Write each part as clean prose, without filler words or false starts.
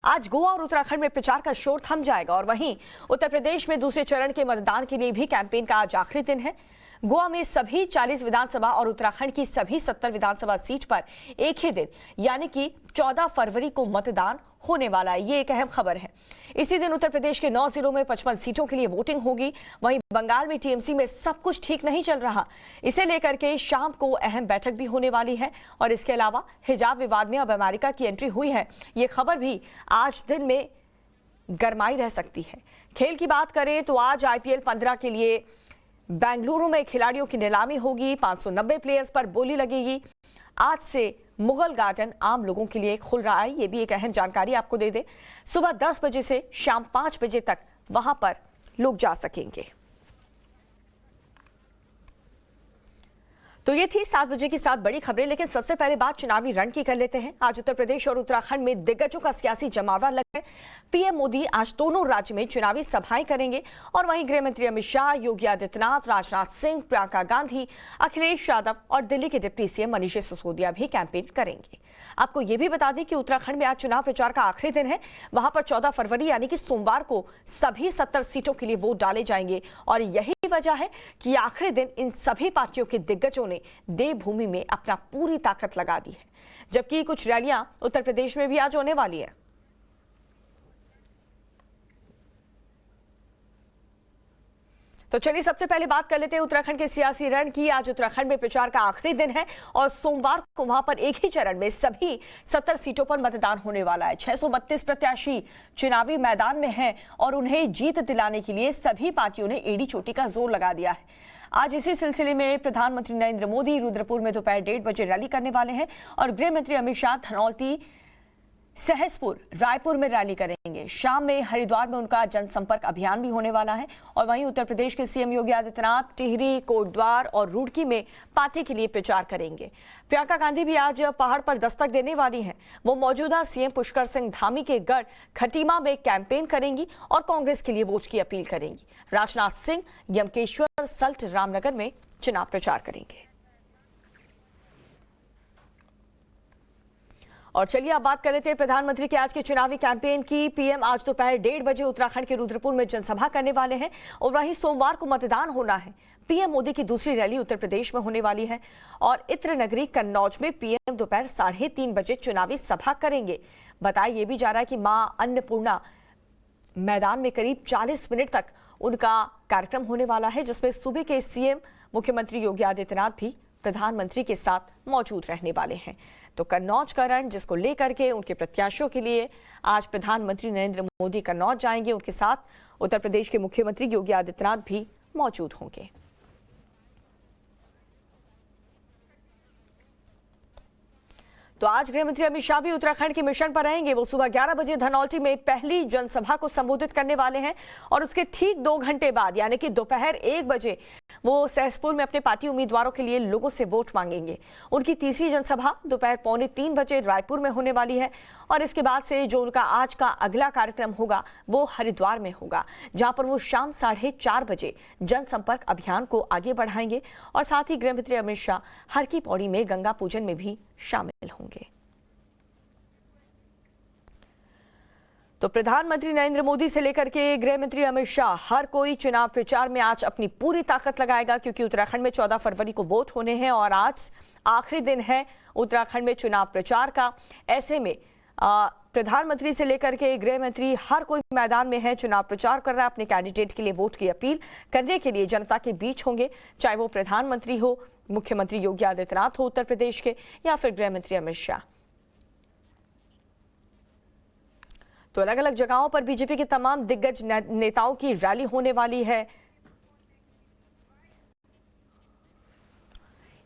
आज गोवा और उत्तराखंड में प्रचार का शोर थम जाएगा और वहीं उत्तर प्रदेश में दूसरे चरण के मतदान के लिए भी कैंपेन का आज आखिरी दिन है। गोवा में सभी 40 विधानसभा और उत्तराखंड की सभी 70 विधानसभा सीट पर एक ही दिन यानी कि 14 फरवरी को मतदान होने वाला है। ये एक अहम खबर है। इसी दिन उत्तर प्रदेश के 9 जिलों में 55 सीटों के लिए वोटिंग होगी। वहीं बंगाल में टीएमसी में सब कुछ ठीक नहीं चल रहा, इसे लेकर के शाम को अहम बैठक भी होने वाली है। और इसके अलावा हिजाब विवाद में अब अमेरिका की एंट्री हुई है, ये खबर भी आज दिन में गरमाई रह सकती है। खेल की बात करें तो आज IPL 15 के लिए बेंगलुरु में खिलाड़ियों की नीलामी होगी। 590 प्लेयर्स पर बोली लगेगी। आज से मुगल गार्डन आम लोगों के लिए खुल रहा है, ये भी एक अहम जानकारी आपको दे दे। सुबह 10 बजे से शाम 5 बजे तक वहां पर लोग जा सकेंगे। तो ये थी 7 बजे की 7 बड़ी खबरें, लेकिन सबसे पहले बात चुनावी रण की कर लेते हैं। आज उत्तर प्रदेश और उत्तराखंड में दिग्गजों का सियासी जमावड़ा लगा है। पीएम मोदी आज दोनों राज्य में चुनावी सभाएं करेंगे और वहीं गृह मंत्री अमित शाह, योगी आदित्यनाथ, राजनाथ सिंह, प्रियंका गांधी, अखिलेश यादव और दिल्ली के डिप्टी सीएम मनीष सिसोदिया भी कैंपेन करेंगे। आपको ये भी बता दें कि उत्तराखंड में आज चुनाव प्रचार का आखिरी दिन है। वहां पर 14 फरवरी यानी कि सोमवार को सभी 70 सीटों के लिए वोट डाले जाएंगे और यही वजह है कि आखिरी दिन इन सभी पार्टियों के दिग्गजों ने देवभूमि में अपना पूरी ताकत लगा दी है, जबकि कुछ रैलियां उत्तर प्रदेश में भी आज होने वाली है। तो चलिए सबसे पहले बात कर लेते हैं उत्तराखंड के सियासी रण की। आज उत्तराखंड में प्रचार का आखिरी दिन है और सोमवार को वहां पर एक ही चरण में सभी 70 सीटों पर मतदान होने वाला है। 632 प्रत्याशी चुनावी मैदान में हैं और उन्हें जीत दिलाने के लिए सभी पार्टियों ने एड़ी चोटी का जोर लगा दिया है। आज इसी सिलसिले में प्रधानमंत्री नरेंद्र मोदी रुद्रपुर में दोपहर 1:30 बजे रैली करने वाले हैं और गृह मंत्री अमित शाह धनौल्टी, सहसपुर, रायपुर में रैली करेंगे। शाम में हरिद्वार में उनका जनसंपर्क अभियान भी होने वाला है और वहीं उत्तर प्रदेश के सीएम योगी आदित्यनाथ टिहरी, कोटद्वार और रुड़की में पार्टी के लिए प्रचार करेंगे। प्रियंका गांधी भी आज पहाड़ पर दस्तक देने वाली हैं। वो मौजूदा सीएम पुष्कर सिंह धामी के गढ़ खटीमा में कैंपेन करेंगी और कांग्रेस के लिए वोट की अपील करेंगी। राजनाथ सिंह यमकेश्वर, सल्ट, रामनगर में चुनाव प्रचार करेंगे। और चलिए अब बात कर लेते हैं प्रधानमंत्री के आज के चुनावी कैंपेन की। पीएम आज दोपहर 1:30 बजे उत्तराखंड के रुद्रपुर में जनसभा करने वाले हैं और वहीं सोमवार को मतदान होना है। पीएम मोदी की दूसरी रैली उत्तर प्रदेश में होने वाली है और इत्र नगरी कन्नौज में पीएम दोपहर 3:30 बजे चुनावी सभा करेंगे। बताया ये भी जा रहा है कि मां अन्नपूर्णा मैदान में करीब 40 मिनट तक उनका कार्यक्रम होने वाला है, जिसमें सूबे के सीएम मुख्यमंत्री योगी आदित्यनाथ भी प्रधानमंत्री के साथ मौजूद रहने वाले हैं। तो कन्नौज का रण, जिसको लेकर के उनके प्रत्याशियों के लिए आज प्रधानमंत्री नरेंद्र मोदी कन्नौज जाएंगे, उनके साथ उत्तर प्रदेश के मुख्यमंत्री योगी आदित्यनाथ भी मौजूद होंगे। तो आज गृह मंत्री अमित शाह भी उत्तराखंड के मिशन पर रहेंगे। वो सुबह 11 बजे धनौल्टी में पहली जनसभा को संबोधित करने वाले हैं और उसके ठीक 2 घंटे बाद यानी कि दोपहर 1 बजे वो सहसपुर में अपने पार्टी उम्मीदवारों के लिए लोगों से वोट मांगेंगे। उनकी तीसरी जनसभा दोपहर 2:45 बजे रायपुर में होने वाली है और इसके बाद से जो उनका आज का अगला कार्यक्रम होगा वो हरिद्वार में होगा, जहां पर वो शाम 4:30 बजे जनसंपर्क अभियान को आगे बढ़ाएंगे और साथ ही गृह मंत्री अमित शाह हर की पौड़ी में गंगा पूजन में भी शामिल होंगे। तो प्रधानमंत्री नरेंद्र मोदी से लेकर के गृह मंत्री अमित शाह हर कोई चुनाव प्रचार में आज अपनी पूरी ताकत लगाएगा, क्योंकि उत्तराखंड में 14 फरवरी को वोट होने हैं और आज आखिरी दिन है उत्तराखंड में चुनाव प्रचार का। ऐसे में प्रधानमंत्री से लेकर के गृह मंत्री हर कोई मैदान में है, चुनाव प्रचार कर रहा है। अपने कैंडिडेट के लिए वोट की अपील करने के लिए जनता के बीच होंगे, चाहे वो प्रधानमंत्री हो, मुख्यमंत्री योगी आदित्यनाथ हो उत्तर प्रदेश के, या फिर गृह मंत्री अमित शाह। तो अलग अलग जगहों पर बीजेपी के तमाम दिग्गज नेताओं की रैली होने वाली है।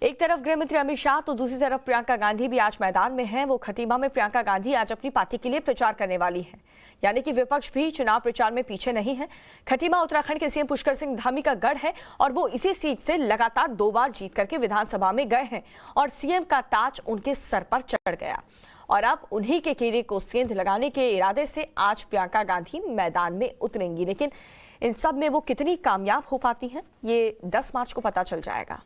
एक तरफ गृह मंत्री अमित शाह तो दूसरी तरफ प्रियंका गांधी भी आज मैदान में हैं। वो खटीमा में प्रियंका गांधी आज अपनी पार्टी के लिए प्रचार करने वाली हैं, यानी कि विपक्ष भी चुनाव प्रचार में पीछे नहीं है। खटीमा उत्तराखंड के सीएम पुष्कर सिंह धामी का गढ़ है और वो इसी सीट से लगातार 2 बार जीत करके विधानसभा में गए हैं और सीएम का ताज उनके सर पर चढ़ गया और अब उन्हीं के कीड़े को सेंध लगाने के इरादे से आज प्रियंका गांधी मैदान में उतरेंगी। लेकिन इन सब में वो कितनी कामयाब हो पाती हैं, ये 10 मार्च को पता चल जाएगा।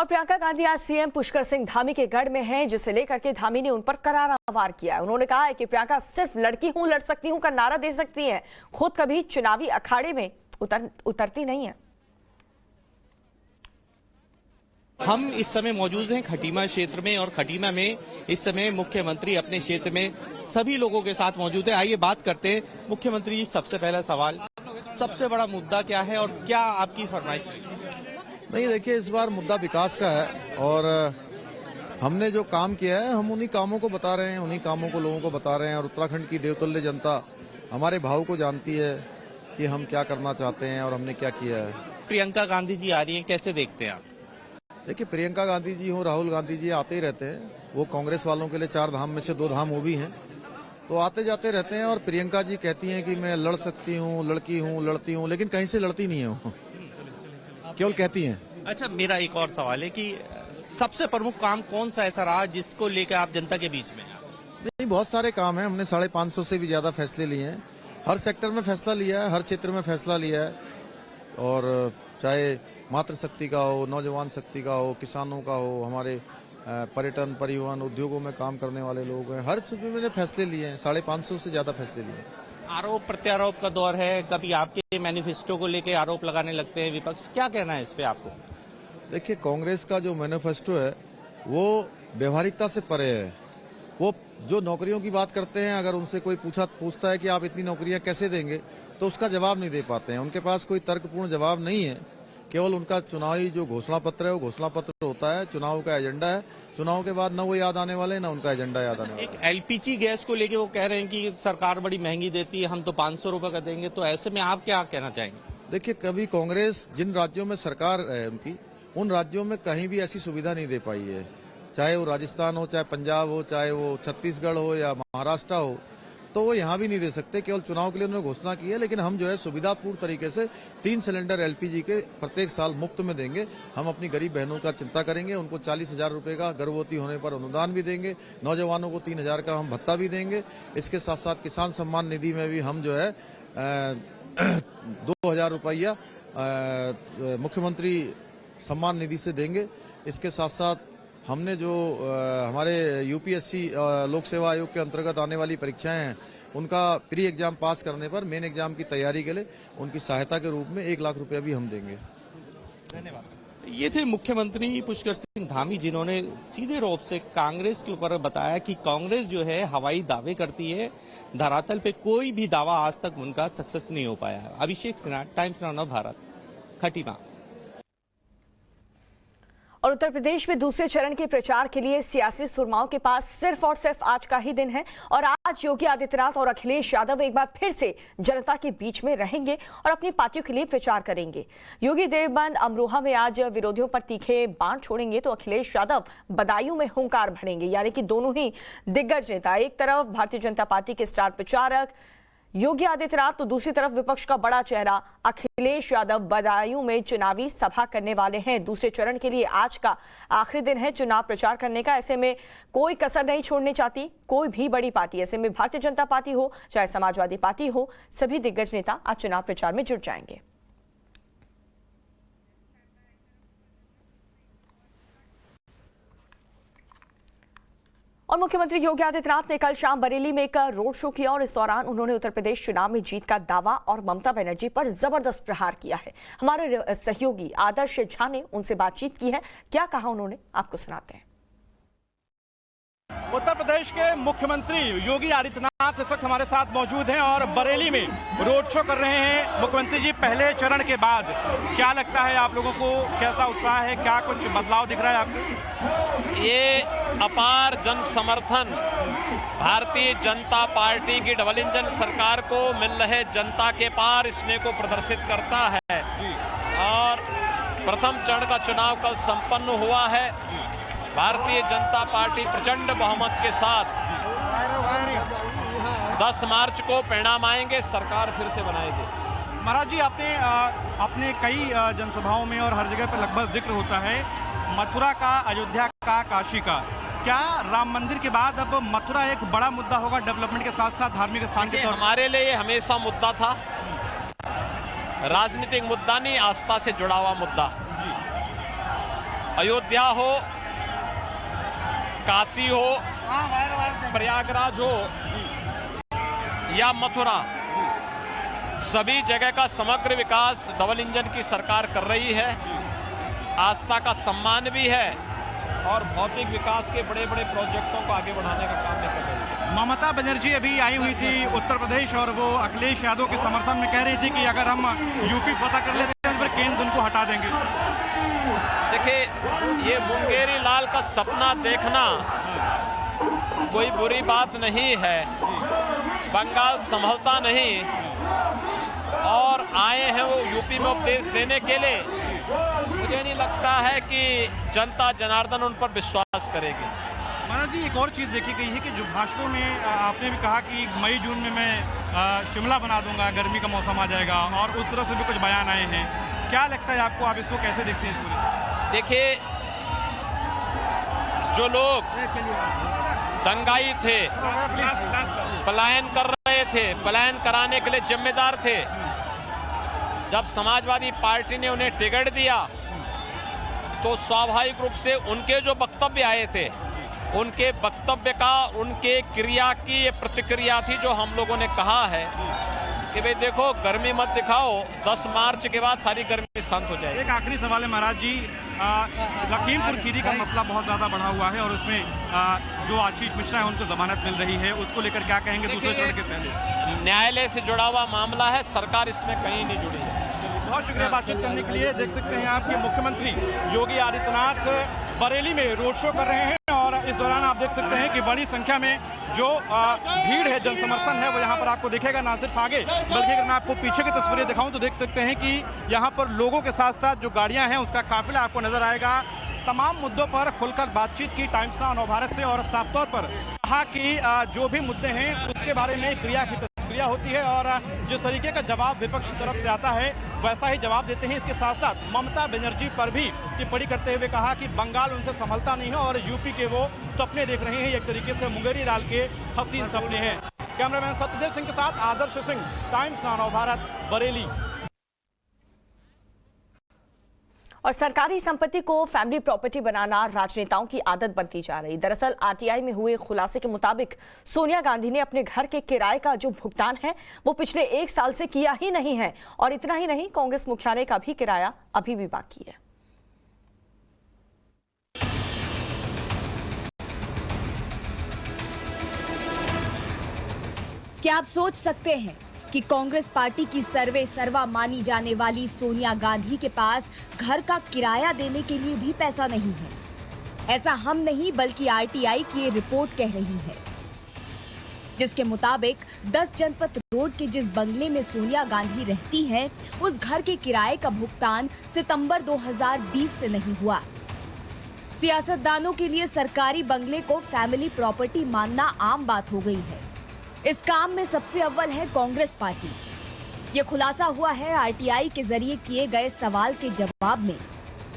और प्रियंका गांधी आज सीएम पुष्कर सिंह धामी के गढ़ में हैं, जिसे लेकर के धामी ने उन पर करारा वार किया है। उन्होंने कहा है कि प्रियंका सिर्फ लड़की हूं, लड़ सकती हूं का नारा दे सकती हैं, खुद कभी चुनावी अखाड़े में उतरती नहीं है। हम इस समय मौजूद हैं खटीमा क्षेत्र में और खटीमा में इस समय मुख्यमंत्री अपने क्षेत्र में सभी लोगों के साथ मौजूद है। आइए बात करते हैं। मुख्यमंत्री जी, सबसे पहला सवाल, सबसे बड़ा मुद्दा क्या है और क्या आपकी फरमाइश है? नहीं, देखिए, इस बार मुद्दा विकास का है और हमने जो काम किया है हम उन्हीं कामों को बता रहे हैं, उन्हीं कामों को लोगों को बता रहे हैं। और उत्तराखंड की देवतुल्य जनता हमारे भाव को जानती है कि हम क्या करना चाहते हैं और हमने क्या किया है। प्रियंका गांधी जी आ रही हैं, कैसे देखते हैं आप? देखिए, प्रियंका गांधी जी हो, राहुल गांधी जी आते ही रहते हैं। वो कांग्रेस वालों के लिए 4 धाम में से 2 धाम वो भी हैं, तो आते जाते रहते हैं। और प्रियंका जी कहती हैं कि मैं लड़ सकती हूँ, लड़की हूँ, लड़ती हूँ, लेकिन कहीं से लड़ती नहीं है वो, केवल कहती हैं। अच्छा, मेरा एक और सवाल है कि सबसे प्रमुख काम कौन सा ऐसा रहा जिसको लेकर आप जनता के बीच में? नहीं, बहुत सारे काम हैं। हमने 550 से भी ज्यादा फैसले लिए हैं। हर सेक्टर में फैसला लिया है, हर क्षेत्र में फैसला लिया है। और चाहे मातृशक्ति का हो, नौजवान शक्ति का हो, किसानों का हो, हमारे पर्यटन, परिवहन, उद्योगों में काम करने वाले लोग हैं, हर सभी मैंने फैसले लिए हैं। 550 से ज्यादा फैसले लिए हैं। आरोप प्रत्यारोप का दौर है, कभी आपके मैनिफेस्टो को लेकर आरोप लगाने लगते हैं विपक्ष, क्या कहना है इस पे आपको? देखिए, कांग्रेस का जो मैनिफेस्टो है वो व्यवहारिकता से परे है। वो जो नौकरियों की बात करते हैं, अगर उनसे कोई पूछता है कि आप इतनी नौकरियां कैसे देंगे, तो उसका जवाब नहीं दे पाते हैं। उनके पास कोई तर्कपूर्ण जवाब नहीं है। केवल उनका चुनावी जो घोषणा पत्र है वो घोषणा पत्र होता है, चुनाव का एजेंडा है। चुनाव के बाद न वो याद आने वाले, न उनका एजेंडा याद आने वाला। एक एलपीजी गैस को लेके वो कह रहे हैं कि सरकार बड़ी महंगी देती है, हम तो 500 रुपए का देंगे, तो ऐसे में आप क्या कहना चाहेंगे? देखिए, कभी कांग्रेस जिन राज्यों में सरकार है उनकी, उन राज्यों में कहीं भी ऐसी सुविधा नहीं दे पाई है। चाहे वो राजस्थान हो, चाहे पंजाब हो, चाहे वो छत्तीसगढ़ हो या महाराष्ट्र हो, तो वो यहाँ भी नहीं दे सकते। केवल चुनाव के लिए उन्होंने घोषणा की है, लेकिन हम जो है सुविधापूर्ण तरीके से 3 सिलेंडर एलपीजी के प्रत्येक साल मुफ्त में देंगे। हम अपनी गरीब बहनों का चिंता करेंगे, उनको 40,000 रुपए का गर्भवती होने पर अनुदान भी देंगे, नौजवानों को 3,000 का हम भत्ता भी देंगे। इसके साथ साथ किसान सम्मान निधि में भी हम जो है 2,000 रुपया मुख्यमंत्री सम्मान निधि से देंगे। इसके साथ साथ हमने जो हमारे यूपीएससी लोक सेवा आयोग के अंतर्गत आने वाली परीक्षाएं हैं, उनका प्री एग्जाम पास करने पर मेन एग्जाम की तैयारी के लिए उनकी सहायता के रूप में 1 लाख रुपया भी हम देंगे। धन्यवाद। ये थे मुख्यमंत्री पुष्कर सिंह धामी, जिन्होंने सीधे रूप से कांग्रेस के ऊपर बताया कि कांग्रेस जो है हवाई दावे करती है, धरातल पे कोई भी दावा आज तक उनका सक्सेस नहीं हो पाया। अभिषेक सिन्हा, टाइम्स नाउ भारत, खटीमा। और उत्तर प्रदेश में दूसरे चरण के प्रचार के लिए सियासी सुरमाओं के पास सिर्फ और सिर्फ आज का ही दिन है। और आज योगी आदित्यनाथ और अखिलेश यादव एक बार फिर से जनता के बीच में रहेंगे और अपनी पार्टियों के लिए प्रचार करेंगे। योगी देवबंद अमरोहा में आज विरोधियों पर तीखे बाण छोड़ेंगे, तो अखिलेश यादव बदायूं में हुंकार भरेंगे। यानी कि दोनों ही दिग्गज नेता, एक तरफ भारतीय जनता पार्टी के स्टार प्रचारक योगी आदित्यनाथ, तो दूसरी तरफ विपक्ष का बड़ा चेहरा अखिलेश यादव बदायूं में चुनावी सभा करने वाले हैं। दूसरे चरण के लिए आज का आखिरी दिन है चुनाव प्रचार करने का। ऐसे में कोई कसर नहीं छोड़नी चाहती कोई भी बड़ी पार्टी। ऐसे में भारतीय जनता पार्टी हो चाहे समाजवादी पार्टी हो, सभी दिग्गज नेता आज चुनाव प्रचार में जुट जाएंगे। और मुख्यमंत्री योगी आदित्यनाथ ने कल शाम बरेली में एक रोड शो किया और इस दौरान उन्होंने उत्तर प्रदेश चुनाव में जीत का दावा और ममता बनर्जी पर जबरदस्त प्रहार किया है। हमारे सहयोगी आदर्श झा ने उनसे बातचीत की है, क्या कहा उन्होंने, आपको सुनाते हैं। उत्तर प्रदेश के मुख्यमंत्री योगी आदित्यनाथ इस वक्त हमारे साथ मौजूद हैं और बरेली में रोड शो कर रहे हैं। मुख्यमंत्री जी, पहले चरण के बाद क्या लगता है आप लोगों को, कैसा उत्साह है, क्या कुछ बदलाव दिख रहा है आपको? ये अपार जन समर्थन भारतीय जनता पार्टी की डबल इंजन सरकार को मिल रहे जनता के पार स्नेह को प्रदर्शित करता है। और प्रथम चरण का चुनाव कल संपन्न हुआ है। भारतीय जनता पार्टी प्रचंड बहुमत के साथ 10 मार्च को परिणाम आएंगे, सरकार फिर से बनाएगी। महाराज जी, आपने कई जनसभाओं में और हर जगह पर लगभग जिक्र होता है मथुरा का, अयोध्या का, काशी का। क्या राम मंदिर के बाद अब मथुरा एक बड़ा मुद्दा होगा डेवलपमेंट के साथ साथ धार्मिक स्थान के तौर पर? हमारे लिए ये हमेशा मुद्दा था, राजनीतिक मुद्दा नहीं, आस्था से जुड़ा हुआ मुद्दा। अयोध्या हो, काशी हो, प्रयागराज हो या मथुरा, सभी जगह का समग्र विकास डबल इंजन की सरकार कर रही है। आस्था का सम्मान भी है और भौतिक विकास के बड़े बड़े प्रोजेक्टों को आगे बढ़ाने का काम कर रही है। ममता बनर्जी अभी आई हुई थी उत्तर प्रदेश और वो अखिलेश यादव के समर्थन में कह रही थी कि अगर हम यूपी पता कर लेते हैं तो फिर केंद्र उनको हटा देंगे। देखिए, ये मुंगेरी लाल का सपना देखना कोई बुरी बात नहीं है। बंगाल संभलता नहीं और आए हैं वो यूपी में उपदेश देने के लिए। मुझे नहीं लगता है कि जनता जनार्दन उन पर विश्वास करेगी। महाराज जी, एक और चीज़ देखी गई है कि जो भाषणों में आपने भी कहा कि मई जून में मैं शिमला बना दूंगा, गर्मी का मौसम आ जाएगा, और उस तरफ से भी कुछ बयान आए हैं। क्या लगता है आपको, आप इसको कैसे देखते हैं पूरे? देखिए, जो लोग दंगाई थे, पलायन कर रहे थे, पलायन कराने के लिए जिम्मेदार थे, जब समाजवादी पार्टी ने उन्हें टिकट दिया तो स्वाभाविक रूप से उनके जो वक्तव्य आए थे, उनके वक्तव्य का, उनके क्रिया की ये प्रतिक्रिया थी जो हम लोगों ने कहा है कि भाई देखो, गर्मी मत दिखाओ, 10 मार्च के बाद सारी गर्मी शांत हो जाएगी। एक आखिरी सवाल है महाराज जी, लखीमपुर खीरी का मसला बहुत ज़्यादा बढ़ा हुआ है और उसमें जो आशीष मिश्रा है उनको जमानत मिल रही है, उसको लेकर क्या कहेंगे दूसरे चरण के पहले? न्यायालय से जुड़ा हुआ मामला है, सरकार इसमें कहीं नहीं जुड़ी है। बहुत शुक्रिया बातचीत करने के लिए। देख सकते हैं आप कि मुख्यमंत्री योगी आदित्यनाथ बरेली में रोड शो कर रहे हैं और इस दौरान आप देख सकते हैं कि बड़ी संख्या में जो भीड़ है, जन समर्थन है, वो यहाँ पर आपको दिखेगा। ना सिर्फ आगे बल्कि अगर मैं आपको पीछे की तस्वीरें दिखाऊं तो देख सकते हैं कि यहाँ पर लोगों के साथ साथ जो गाड़ियाँ हैं उसका काफिला आपको नजर आएगा। तमाम मुद्दों पर खुलकर बातचीत की टाइम्स नाउ नवभारत से और साफ तौर पर कहा कि जो भी मुद्दे हैं उसके बारे में क्रिया की प्रतिक्रिया होती है और जिस तरीके का जवाब विपक्ष की तरफ से आता है वैसा ही जवाब देते हैं। इसके साथ साथ ममता बनर्जी पर भी टिप्पणी करते हुए कहा कि बंगाल उनसे संभलता नहीं है और यूपी के वो सपने देख रहे हैं, एक तरीके से मुंगेरी लाल के हसीन सपने हैं। कैमरामैन सत्यदेव सिंह के साथ आदर्श सिंह, टाइम्स नाउ नवभारत, बरेली। और सरकारी संपत्ति को फैमिली प्रॉपर्टी बनाना राजनेताओं की आदत बनती जा रही। दरअसल आरटीआई में हुए खुलासे के मुताबिक सोनिया गांधी ने अपने घर के किराए का जो भुगतान है वो पिछले 1 साल से किया ही नहीं है। और इतना ही नहीं, कांग्रेस मुख्यालय का भी किराया अभी भी बाकी है। क्या आप सोच सकते हैं कि कांग्रेस पार्टी की सर्वे सर्वा मानी जाने वाली सोनिया गांधी के पास घर का किराया देने के लिए भी पैसा नहीं है? ऐसा हम नहीं बल्कि आरटीआई की ये रिपोर्ट कह रही है, जिसके मुताबिक 10 जनपथ रोड के जिस बंगले में सोनिया गांधी रहती हैं, उस घर के किराए का भुगतान सितंबर 2020 से नहीं हुआ। सियासतदानों के लिए सरकारी बंगले को फैमिली प्रॉपर्टी मानना आम बात हो गई है। इस काम में सबसे अव्वल है कांग्रेस पार्टी। ये खुलासा हुआ है आरटीआई के जरिए किए गए सवाल के जवाब में।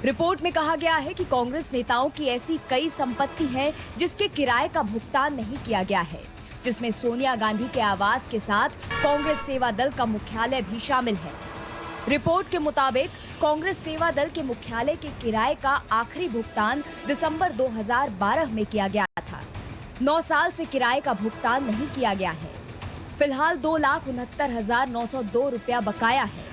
रिपोर्ट में कहा गया है कि कांग्रेस नेताओं की ऐसी कई संपत्ति है जिसके किराए का भुगतान नहीं किया गया है, जिसमें सोनिया गांधी के आवास के साथ कांग्रेस सेवा दल का मुख्यालय भी शामिल है। रिपोर्ट के मुताबिक कांग्रेस सेवा दल के मुख्यालय के किराए का आखिरी भुगतान दिसंबर 2012 में किया गया था। 9 साल से किराए का भुगतान नहीं किया गया है। फिलहाल 2,69,902 रुपया बकाया है।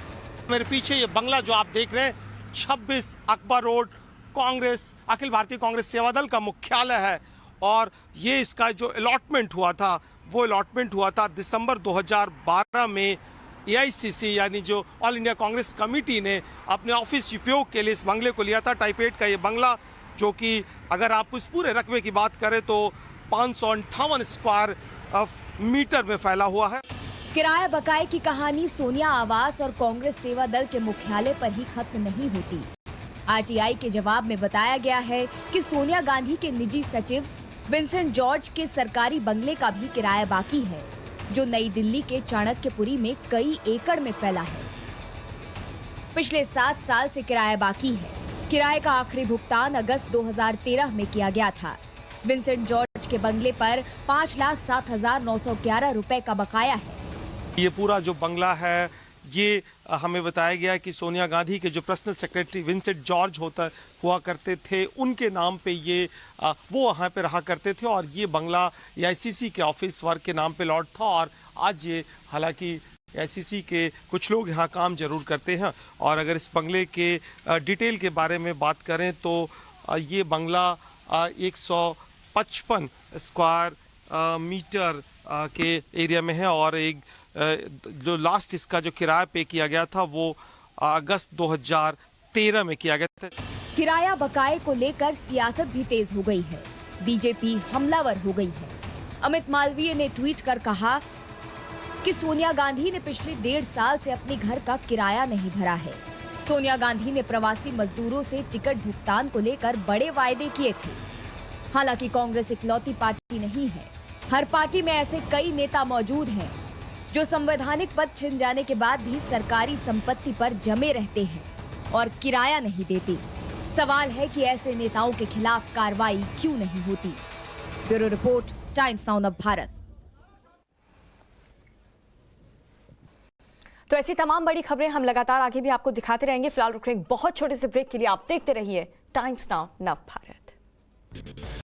मेरे पीछे ये बंगला जो आप देख रहे हैं 26 अकबर रोड, कांग्रेस, अखिल भारतीय कांग्रेस सेवा दल का मुख्यालय है। और ये इसका जो अलॉटमेंट हुआ था वो अलॉटमेंट हुआ था दिसंबर 2012 में। एआईसीसी यानी जो ऑल इंडिया कांग्रेस कमेटी ने अपने ऑफिस उपयोग के लिए इस बंगले को लिया था। टाइप 8 का ये बंगला, जो कि अगर आप इस पूरे रकबे की बात करें तो 558 स्क्वायर मीटर में फैला हुआ है। किराया बकाये की कहानी सोनिया आवास और कांग्रेस सेवा दल के मुख्यालय पर ही खत्म नहीं होती। आरटीआई के जवाब में बताया गया है कि सोनिया गांधी के निजी सचिव विंसेंट जॉर्ज के सरकारी बंगले का भी किराया बाकी है, जो नई दिल्ली के चाणक्यपुरी में कई एकड़ में फैला है। पिछले 7 साल से किराया बाकी है। किराए का आखिरी भुगतान अगस्त 2013 में किया गया था। विंसेंट जॉर्ज के बंगले पर 5,07,911 रुपए का बकाया है। ये पूरा जो बंगला है ये हमें बताया गया कि सोनिया गांधी के जो पर्सनल सेक्रेटरी विंसेंट जॉर्ज हुआ करते थे, उनके नाम पे ये वो वहाँ पे रहा करते थे और ये बंगला AICC के ऑफिस वर्क के नाम पे लॉट था। और आज ये हालांकि AICC के कुछ लोग यहाँ काम जरूर करते हैं। और अगर इस बंगले के डिटेल के बारे में बात करें तो ये बंगला 155 स्क्वायर मीटर के एरिया में है और एक जो लास्ट इसका जो किराया पे किया गया था वो अगस्त 2013 में किया गया था। किराया बकाये को लेकर सियासत भी तेज हो गई है। बीजेपी हमलावर हो गई है। अमित मालवीय ने ट्वीट कर कहा कि सोनिया गांधी ने पिछले 1.5 साल से अपने घर का किराया नहीं भरा है। सोनिया गांधी ने प्रवासी मजदूरों से टिकट भुगतान को लेकर बड़े वायदे किए थे। हालांकि कांग्रेस इकलौती पार्टी नहीं है। हर पार्टी में ऐसे कई नेता मौजूद हैं जो संवैधानिक पद छिन जाने के बाद भी सरकारी संपत्ति पर जमे रहते हैं और किराया नहीं देते। सवाल है कि ऐसे नेताओं के खिलाफ कार्रवाई क्यों नहीं होती। ब्यूरो रिपोर्ट, टाइम्स नाउ नव भारत। तो ऐसी तमाम बड़ी खबरें हम लगातार आगे भी आपको दिखाते रहेंगे। फिलहाल रुक रहे हैं बहुत छोटे से ब्रेक के लिए। आप देखते रहिए टाइम्स नाउ नव भारत।